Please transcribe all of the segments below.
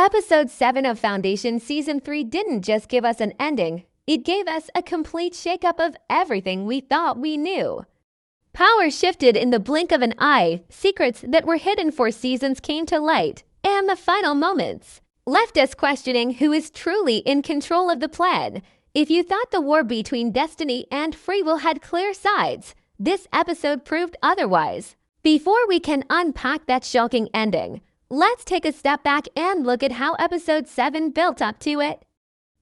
Episode 7 of Foundation Season 3 didn't just give us an ending, it gave us a complete shakeup of everything we thought we knew. Power shifted in the blink of an eye, secrets that were hidden for seasons came to light, and the final moments left us questioning who is truly in control of the plan. If you thought the war between destiny and free will had clear sides, this episode proved otherwise. Before we can unpack that shocking ending, let's take a step back and look at how Episode 7 built up to it.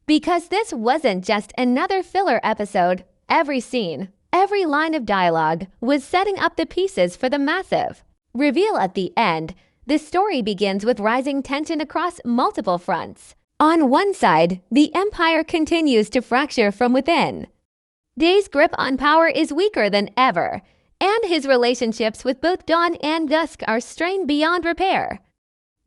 Because this wasn't just another filler episode, every scene, every line of dialogue was setting up the pieces for the massive reveal at the end. The story begins with rising tension across multiple fronts. On one side, the Empire continues to fracture from within. Day's grip on power is weaker than ever, and his relationships with both Dawn and Dusk are strained beyond repair.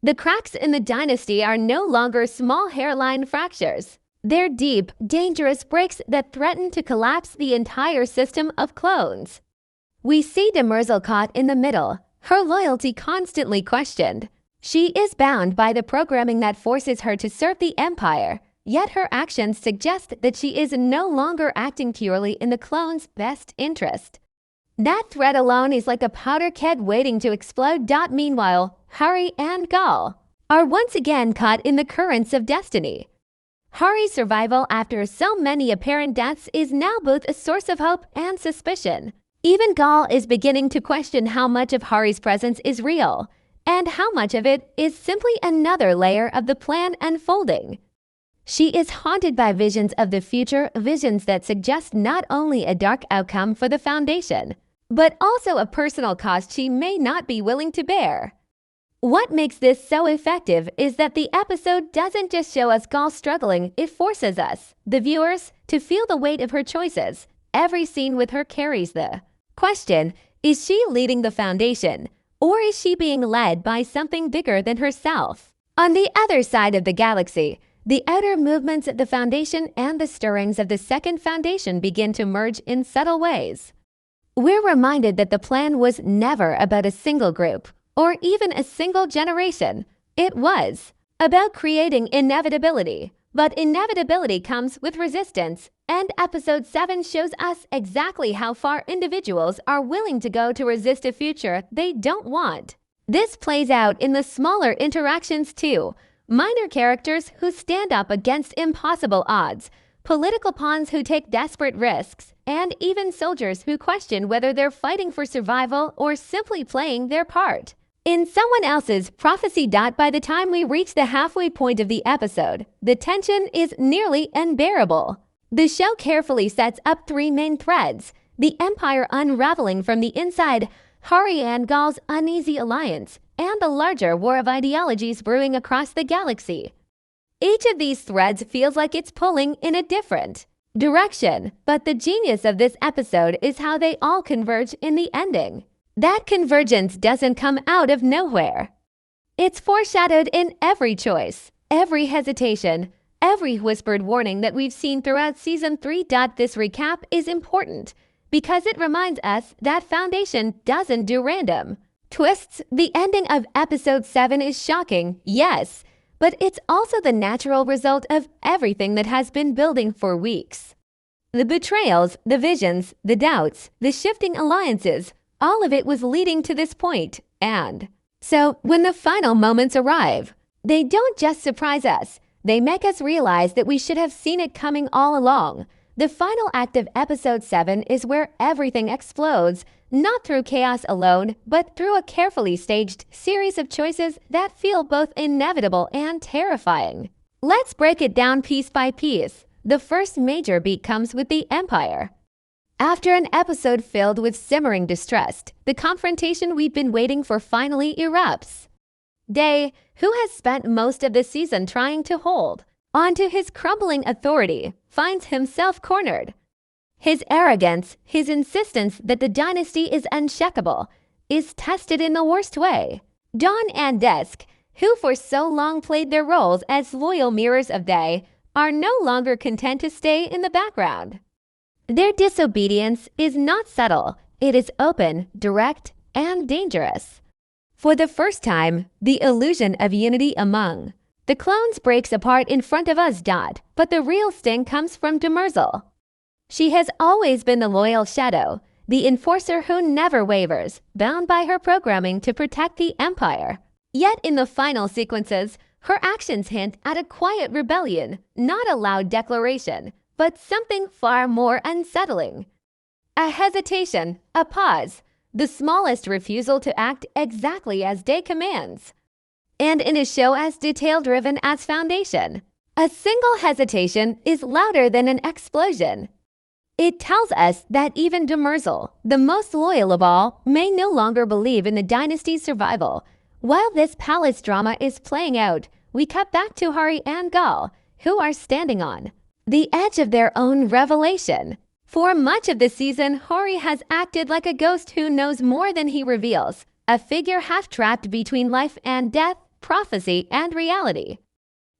The cracks in the dynasty are no longer small hairline fractures. They're deep, dangerous breaks that threaten to collapse the entire system of clones. We see Demerzel caught in the middle, her loyalty constantly questioned. She is bound by the programming that forces her to serve the Empire, yet her actions suggest that she is no longer acting purely in the clones' best interest. That threat alone is like a powder keg waiting to explode. Meanwhile, Hari and Gaal are once again caught in the currents of destiny. Hari's survival after so many apparent deaths is now both a source of hope and suspicion. Even Gaal is beginning to question how much of Hari's presence is real, and how much of it is simply another layer of the plan unfolding. She is haunted by visions of the future, visions that suggest not only a dark outcome for the Foundation, but also a personal cost she may not be willing to bear. What makes this so effective is that the episode doesn't just show us Gaal struggling, it forces us, the viewers, to feel the weight of her choices. Every scene with her carries the question, is she leading the Foundation, or is she being led by something bigger than herself? On the other side of the galaxy, the outer movements of the Foundation and the stirrings of the Second Foundation begin to merge in subtle ways. We're reminded that the plan was never about a single group, or even a single generation. It was about creating inevitability. But inevitability comes with resistance, and Episode 7 shows us exactly how far individuals are willing to go to resist a future they don't want. This plays out in the smaller interactions too. Minor characters who stand up against impossible odds, political pawns who take desperate risks, and even soldiers who question whether they're fighting for survival or simply playing their part in someone else's prophecy. By the time we reach the halfway point of the episode, the tension is nearly unbearable. The show carefully sets up three main threads: the Empire unraveling from the inside, Hari and Gaal's uneasy alliance, and the larger war of ideologies brewing across the galaxy. Each of these threads feels like it's pulling in a different direction, but the genius of this episode is how they all converge in the ending. That convergence doesn't come out of nowhere. It's foreshadowed in every choice, every hesitation, every whispered warning that we've seen throughout Season 3. This recap is important because it reminds us that Foundation doesn't do random twists. The ending of Episode 7 is shocking, yes, but it's also the natural result of everything that has been building for weeks. The betrayals, the visions, the doubts, the shifting alliances, all of it was leading to this point. And so when the final moments arrive, they don't just surprise us, they make us realize that we should have seen it coming all along. The final act of Episode 7 is where everything explodes, not through chaos alone, but through a carefully staged series of choices that feel both inevitable and terrifying. Let's break it down piece by piece. The first major beat comes with the Empire. After an episode filled with simmering distress, the confrontation we've been waiting for finally erupts. Day, who has spent most of the season trying to hold onto his crumbling authority, finds himself cornered. His arrogance, his insistence that the dynasty is unshakable, is tested in the worst way. Dawn and Dusk, who for so long played their roles as loyal mirrors of Day, are no longer content to stay in the background. Their disobedience is not subtle, it is open, direct, and dangerous. For the first time, the illusion of unity among The clones breaks apart in front of us. But the real sting comes from Demerzel. She has always been the loyal shadow, the enforcer who never wavers, bound by her programming to protect the Empire. Yet in the final sequences, her actions hint at a quiet rebellion, not a loud declaration, but something far more unsettling. A hesitation, a pause, the smallest refusal to act exactly as Day commands. And in a show as detail-driven as Foundation, a single hesitation is louder than an explosion. It tells us that even Demerzel, the most loyal of all, may no longer believe in the dynasty's survival. While this palace drama is playing out, we cut back to Hari and Gaal, who are standing on the edge of their own revelation. For much of the season, Hari has acted like a ghost who knows more than he reveals, a figure half-trapped between life and death, prophecy and reality.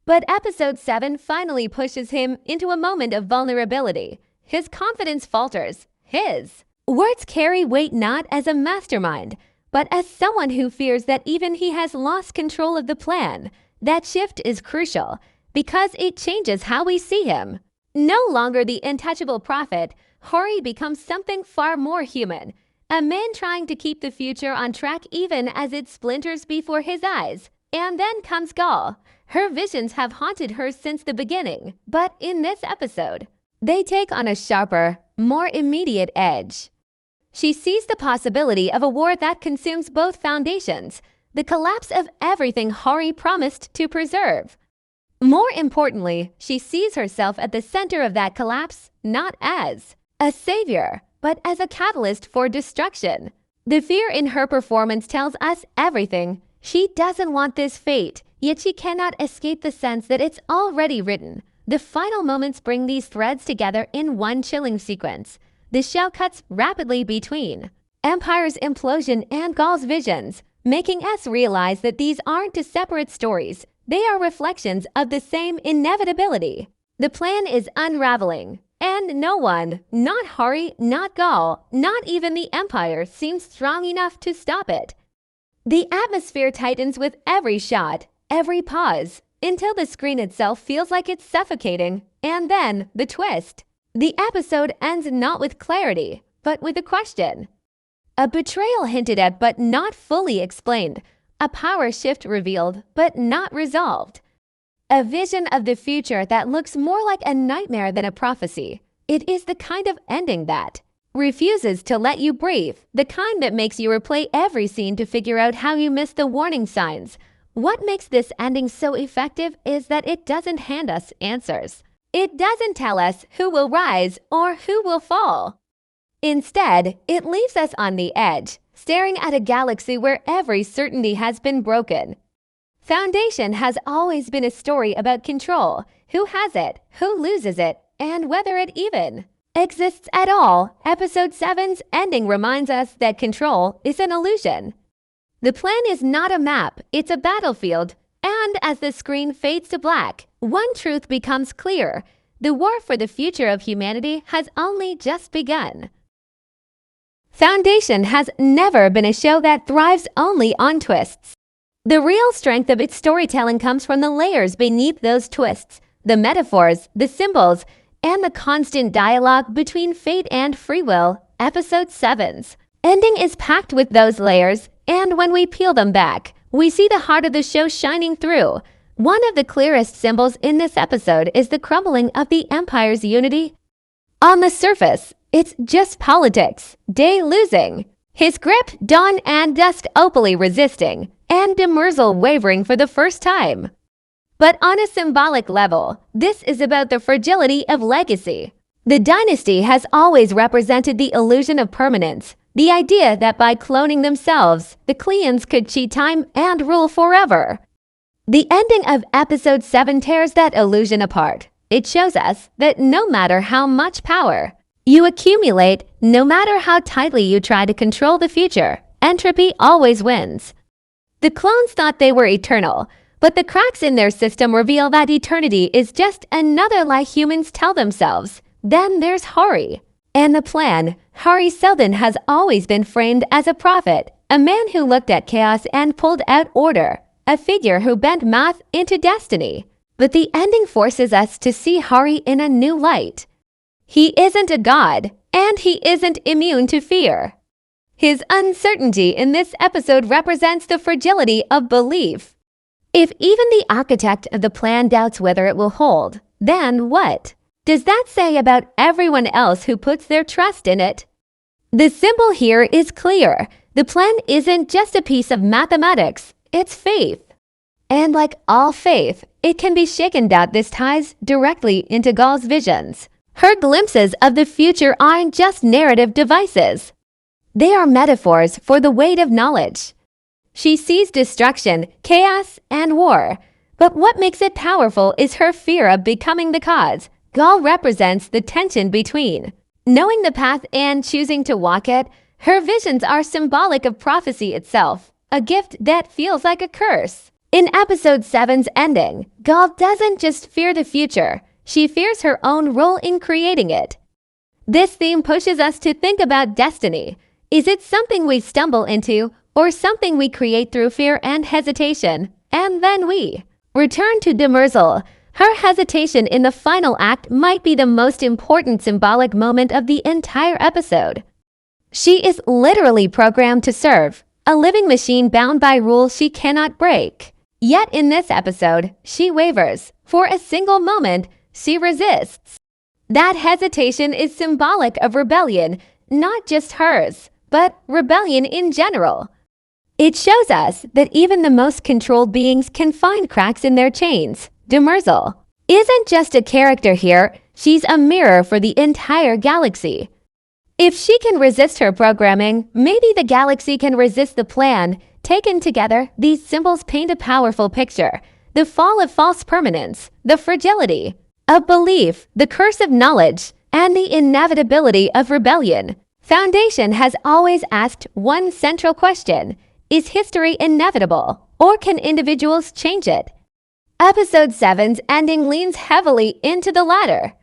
But episode 7 finally pushes him into a moment of vulnerability. His confidence falters. His words carry weight not as a mastermind, but as someone who fears that even he has lost control of the plan. That shift is crucial because it changes how we see him. No longer the untouchable prophet, Hari becomes something far more human, a man trying to keep the future on track even as it splinters before his eyes. And then comes Gaal. Her visions have haunted her since the beginning, but in this episode, they take on a sharper, more immediate edge. She sees the possibility of a war that consumes both foundations, the collapse of everything Hari promised to preserve. More importantly, she sees herself at the center of that collapse, not as a savior, but as a catalyst for destruction. The fear in her performance tells us everything. She doesn't want this fate, yet she cannot escape the sense that it's already written. The final moments bring these threads together in one chilling sequence. The show cuts rapidly between Empire's implosion and Gaal's visions, making us realize that these aren't two separate stories. They are reflections of the same inevitability. The plan is unraveling, and no one, not Hari, not Gaal, not even the Empire, seems strong enough to stop it. The atmosphere tightens with every shot, every pause, until the screen itself feels like it's suffocating. And then, the twist. The episode ends not with clarity, but with a question. A betrayal hinted at but not fully explained. A power shift revealed but not resolved. A vision of the future that looks more like a nightmare than a prophecy. It is the kind of ending that refuses to let you breathe, the kind that makes you replay every scene to figure out how you missed the warning signs. What makes this ending so effective is that it doesn't hand us answers. It doesn't tell us who will rise or who will fall. Instead, it leaves us on the edge, staring at a galaxy where every certainty has been broken. Foundation has always been a story about control, who has it, who loses it, and whether it even exists at all. Episode 7's ending reminds us that control is an illusion. The plan is not a map, it's a battlefield. And as the screen fades to black, one truth becomes clear. The war for the future of humanity has only just begun. Foundation has never been a show that thrives only on twists. The real strength of its storytelling comes from the layers beneath those twists, the metaphors, the symbols, and the constant dialogue between fate and free will. Episode 7's ending is packed with those layers, and when we peel them back, we see the heart of the show shining through. One of the clearest symbols in this episode is the crumbling of the Empire's unity. On the surface, it's just politics, Day losing, his grip, dawn and dusk opally resisting, and Demerzel wavering for the first time. But on a symbolic level, this is about the fragility of legacy. The dynasty has always represented the illusion of permanence, the idea that by cloning themselves, the Cleons could cheat time and rule forever. The ending of episode 7 tears that illusion apart. It shows us that no matter how much power you accumulate, no matter how tightly you try to control the future, entropy always wins. The clones thought they were eternal, but the cracks in their system reveal that eternity is just another lie humans tell themselves. Then there's Hari. And the plan. Hari Seldon has always been framed as a prophet, a man who looked at chaos and pulled out order. a figure who bent math into destiny. But the ending forces us to see Hari in a new light. He isn't a god, and he isn't immune to fear. His uncertainty in this episode represents the fragility of belief. If even the architect of the plan doubts whether it will hold, then what does that say about everyone else who puts their trust in it? The symbol here is clear. The plan isn't just a piece of mathematics, it's faith. And like all faith, it can be shaken. This ties directly into Gaal's visions. Her glimpses of the future aren't just narrative devices. They are metaphors for the weight of knowledge. She sees destruction, chaos, and war. But what makes it powerful is her fear of becoming the cause. Gaal represents the tension between knowing the path and choosing to walk it. Her visions are symbolic of prophecy itself, a gift that feels like a curse. In episode 7's ending, Gaal doesn't just fear the future, she fears her own role in creating it. This theme pushes us to think about destiny. Is it something we stumble into, or something we create through fear and hesitation? And then we return to Demerzel. Her hesitation in the final act might be the most important symbolic moment of the entire episode. She is literally programmed to serve, a living machine bound by rules she cannot break. Yet in this episode, she wavers. For a single moment, she resists. That hesitation is symbolic of rebellion, not just hers, but rebellion in general. It shows us that even the most controlled beings can find cracks in their chains. Demerzel isn't just a character here, she's a mirror for the entire galaxy. If she can resist her programming, maybe the galaxy can resist the plan. Taken together, these symbols paint a powerful picture. The fall of false permanence, the fragility of belief, the curse of knowledge, and the inevitability of rebellion. Foundation has always asked one central question: is history inevitable, or can individuals change it? Episode 7's ending leans heavily into the latter.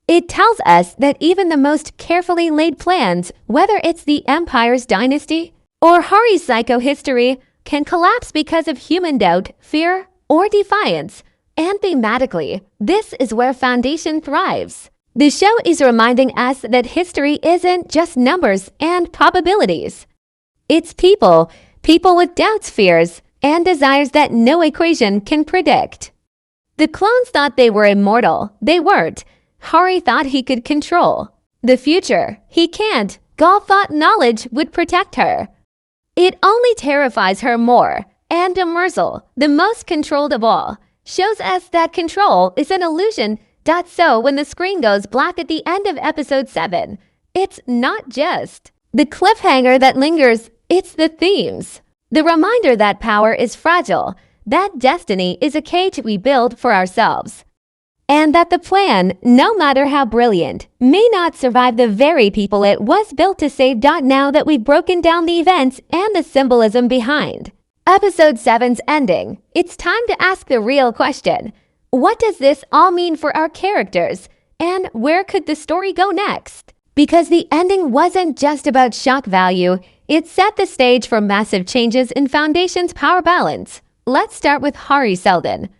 It tells us that even the most carefully laid plans, whether it's the Empire's dynasty or Hari's psychohistory, can collapse because of human doubt, fear, or defiance. And thematically, this is where Foundation thrives. The show is reminding us that history isn't just numbers and probabilities. It's people with doubts, fears, and desires that no equation can predict. The clones thought they were immortal. They weren't. Hari thought he could control the future. He can't. Gaal thought knowledge would protect her. It only terrifies her more. And Demerzel, the most controlled of all, shows us that control is an illusion. So when the screen goes black at the end of episode 7, it's not just the cliffhanger that lingers, it's the themes. The reminder that power is fragile, that destiny is a cage we build for ourselves, and that the plan, no matter how brilliant, may not survive the very people it was built to save. Now that we've broken down the events and the symbolism behind Episode 7's ending, it's time to ask the real question. What does this all mean for our characters? And where could the story go next? Because the ending wasn't just about shock value, it set the stage for massive changes in Foundation's power balance. Let's start with Hari Seldon.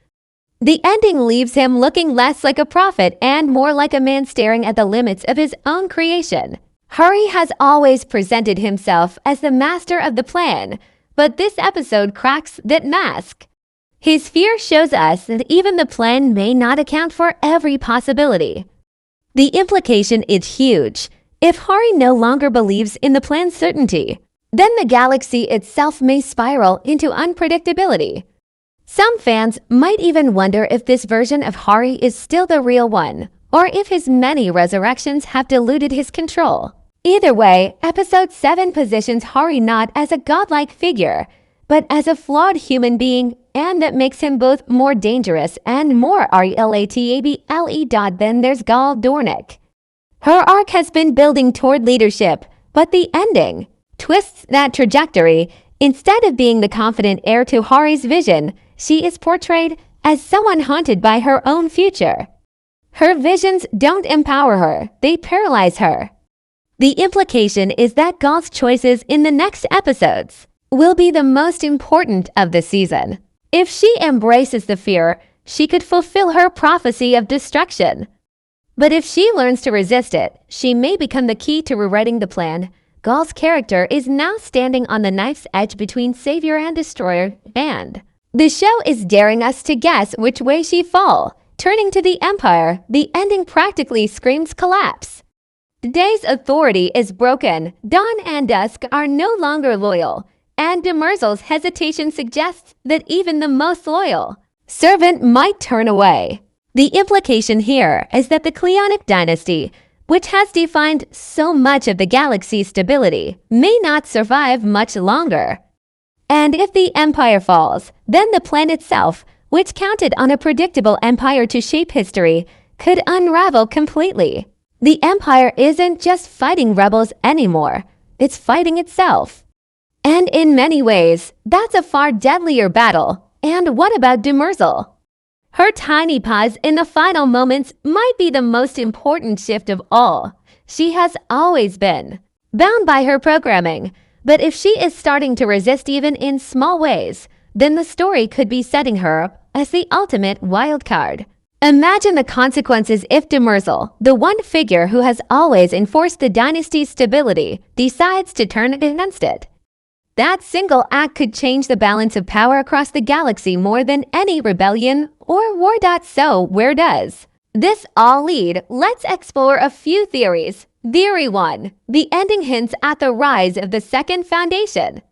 The ending leaves him looking less like a prophet and more like a man staring at the limits of his own creation. Hari has always presented himself as the master of the plan, but this episode cracks that mask. His fear shows us that even the plan may not account for every possibility. The implication is huge. If Hari no longer believes in the plan's certainty, then the galaxy itself may spiral into unpredictability. Some fans might even wonder if this version of Hari is still the real one, or if his many resurrections have diluted his control. Either way, Episode 7 positions Hari not as a godlike figure, but as a flawed human being, and that makes him both more dangerous and more relatable. Then there's Gaal Dornick. Her arc has been building toward leadership, but the ending twists that trajectory. Instead of being the confident heir to Hari's vision, she is portrayed as someone haunted by her own future. Her visions don't empower her, they paralyze her. The implication is that Gaal's choices in the next episodes will be the most important of the season. If she embraces the fear, she could fulfill her prophecy of destruction. But if she learns to resist it, she may become the key to rewriting the plan. Gaal's character is now standing on the knife's edge between savior and destroyer, and the show is daring us to guess which way she fall. Turning to the Empire, the ending practically screams collapse. Today's authority is broken. Dawn and Dusk are no longer loyal, and Demerzel's hesitation suggests that even the most loyal servant might turn away. The implication here is that the Cleonic Dynasty, which has defined so much of the galaxy's stability, may not survive much longer. And if the Empire falls, then the plan itself, which counted on a predictable empire to shape history, could unravel completely. The Empire isn't just fighting rebels anymore, it's fighting itself. And in many ways, that's a far deadlier battle. And what about Demerzel? Her tiny pause in the final moments might be the most important shift of all. She has always been bound by her programming, but if she is starting to resist even in small ways, then the story could be setting her up as the ultimate wild card. Imagine the consequences if Demerzel, the one figure who has always enforced the dynasty's stability, decides to turn against it. That single act could change the balance of power across the galaxy more than any rebellion or war. So where does this all lead? Let's explore a few theories. Theory 1. The ending hints at the rise of the Second Foundation.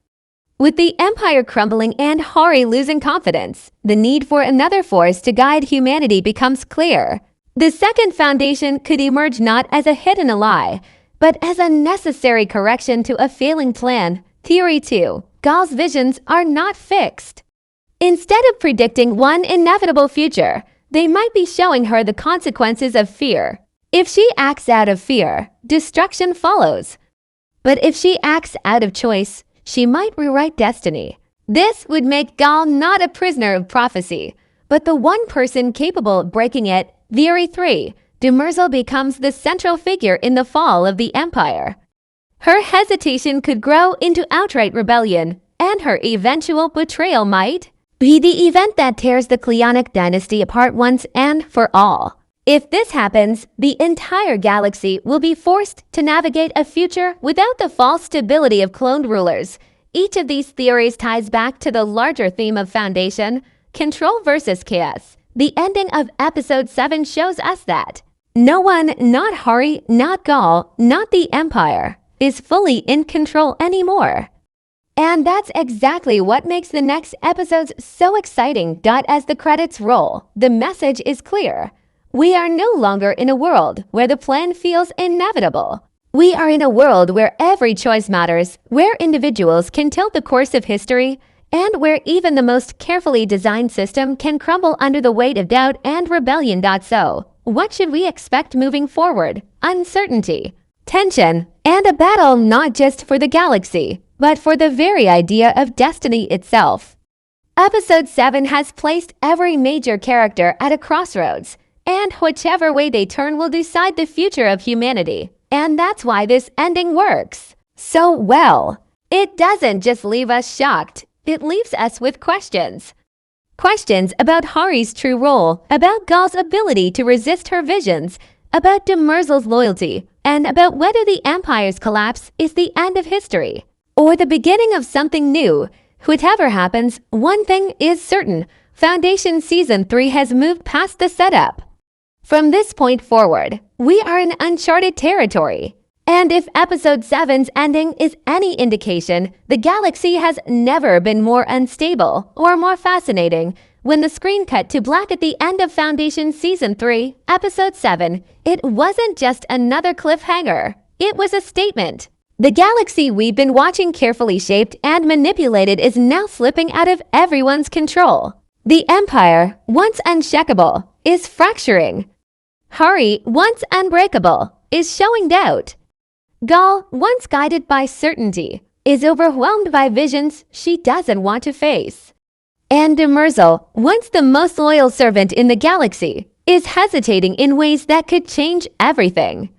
With the Empire crumbling and Hari losing confidence, the need for another force to guide humanity becomes clear. The Second Foundation could emerge not as a hidden ally, but as a necessary correction to a failing plan. Theory 2. Gaal's visions are not fixed. Instead of predicting one inevitable future, they might be showing her the consequences of fear. If she acts out of fear, destruction follows. But if she acts out of choice, she might rewrite destiny. This would make Gaal not a prisoner of prophecy, but the one person capable of breaking it. Theory 3. Demerzel becomes the central figure in the fall of the Empire. Her hesitation could grow into outright rebellion, and her eventual betrayal might be the event that tears the Cleonic Dynasty apart once and for all. If this happens, the entire galaxy will be forced to navigate a future without the false stability of cloned rulers. Each of these theories ties back to the larger theme of Foundation, control versus chaos. The ending of Episode 7 shows us that no one, not Hari, not Gaal, not the Empire, is fully in control anymore. And that's exactly what makes the next episodes so exciting. As the credits roll, the message is clear. We are no longer in a world where the plan feels inevitable. We are in a world where every choice matters, where individuals can tilt the course of history, and where even the most carefully designed system can crumble under the weight of doubt and rebellion. So, what should we expect moving forward? Uncertainty, tension, and a battle not just for the galaxy, but for the very idea of destiny itself. Episode 7 has placed every major character at a crossroads, and whichever way they turn will decide the future of humanity. And that's why this ending works so well. It doesn't just leave us shocked, it leaves us with questions. Questions about Hari's true role, about Gaal's ability to resist her visions, about Demerzel's loyalty, and about whether the Empire's collapse is the end of history or the beginning of something new. Whatever happens, one thing is certain: Foundation Season 3 has moved past the setup. From this point forward, we are in uncharted territory. And if Episode 7's ending is any indication, the galaxy has never been more unstable or more fascinating. When the screen cut to black at the end of Foundation Season 3, Episode 7, it wasn't just another cliffhanger. It was a statement. The galaxy we've been watching carefully shaped and manipulated is now slipping out of everyone's control. The Empire, once unshakable, is fracturing. Hari, once unbreakable, is showing doubt. Gaal, once guided by certainty, is overwhelmed by visions she doesn't want to face. And Demerzel, once the most loyal servant in the galaxy, is hesitating in ways that could change everything.